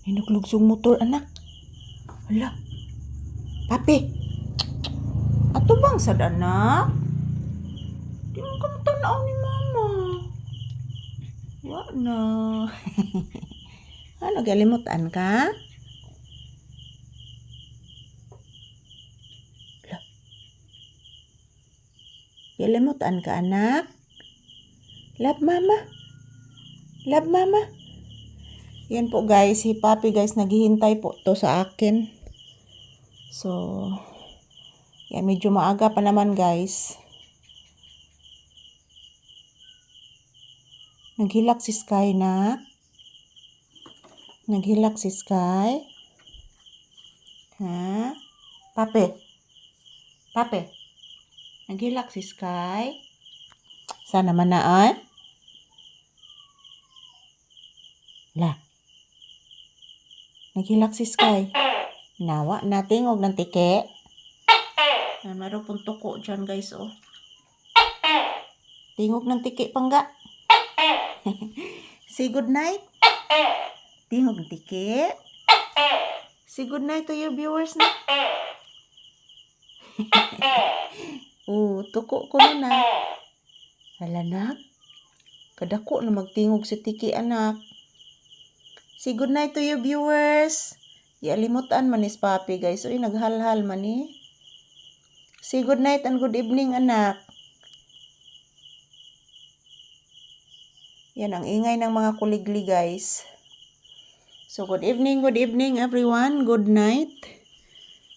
Ay, naglugsong motor, anak. Hala. Papi. Ato bang sad, anak? Di mo ka matanaw ni mama. Wa na. Ano, galimutan ka? Hala. Galimutan ka, anak? Love mama. Love mama. Yan po guys, si Papi guys, naghihintay po to sa akin. So, yan, medyo maaga pa naman guys. Naghilak si Sky na. Naghilak si Sky. Ha? Papi. Papi. Naghilak si Sky. Sana man na ay. La. Naghilak si Sky. Nawa na tingog ng tike. Meron pong tuko dyan guys, oh. Tingog ng tike pangga. Say good night. Tingog ng tike. Say good night to your viewers na. Tuko ko na. Hala nak. Kadako na magtingog si tike anak. Say good night to your viewers. Ialimutan man is Papi guys. Uy, naghalhal man eh. Say good night and good evening anak. Yan ang ingay ng mga kuligli guys. So good evening everyone. Good night.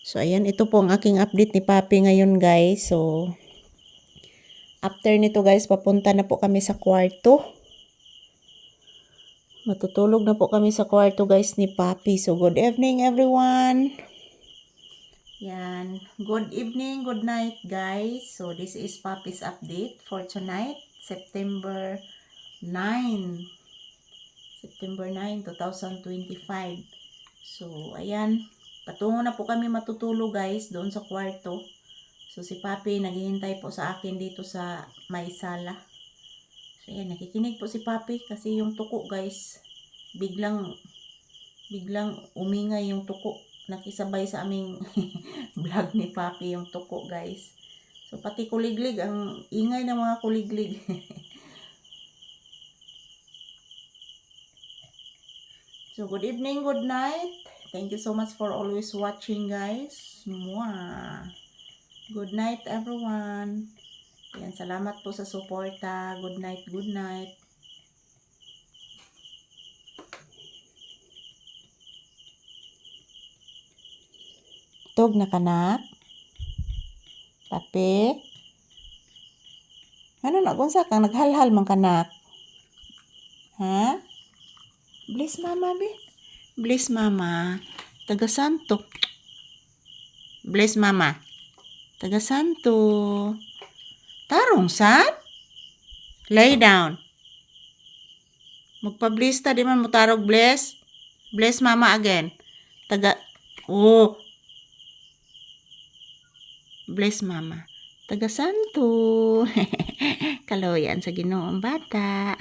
So ayan, ito po ang aking update ni Papi ngayon guys. So after nito guys, papunta na po kami sa kwarto. Matutulog na po kami sa kwarto guys ni Papi. So good evening everyone. Yan. Good evening, good night guys. So this is Papi's update for tonight, September 9, 2025. So ayan, patungo na po kami matutulog guys doon sa kwarto. So si Papi naghihintay po sa akin dito sa may sala. So ayan, nakikinig po si Papi kasi yung tuko guys, biglang umingay yung tuko. Nakisabay sa aming vlog ni Papi yung tuko guys. So pati kuliglig, ang ingay ng mga kuliglig. So good evening, good night. Thank you so much for always watching guys. Mwah. Good night everyone. Yan, salamat po sa suporta. Good night, good night. Tug na kanak. Papi. Ano na, gunsa kang naghalhal man kanak? Ha? Bless mama, be. Bless mama. Taga Santo. Bless mama. Taga Santo. Tarong sad? Lay down. Magpa-bless ta, di man mo tarog bless. Bless mama again. Bless mama. Taga Santo. Kaloyan sa Ginoong bata.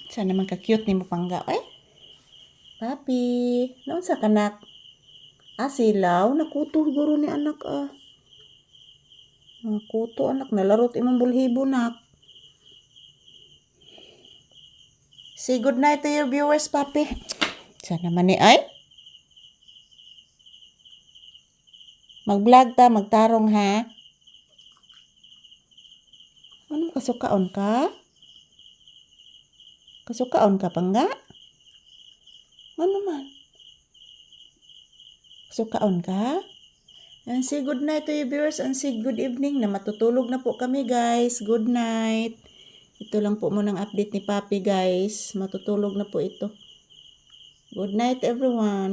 Sana man ka-cute ni mo pangga. Eh? Papi. Naon sa kanak? Silaw. Nakuto guro ni anak ah. Nakuto anak. Nalarot imong bulhibo nak. Say good night to your viewers, Papi. Sana man ni ay. Mag-vlog ta, magtarong ha. Ano, kasukaon ka? Kasukaon ka pangga? Ano man? Kasukaon ka? And say good night to your viewers and say good evening na matutulog na po kami guys. Good night. Ito lang po muna ang update ni Papi guys. Matutulog na po ito. Good night everyone.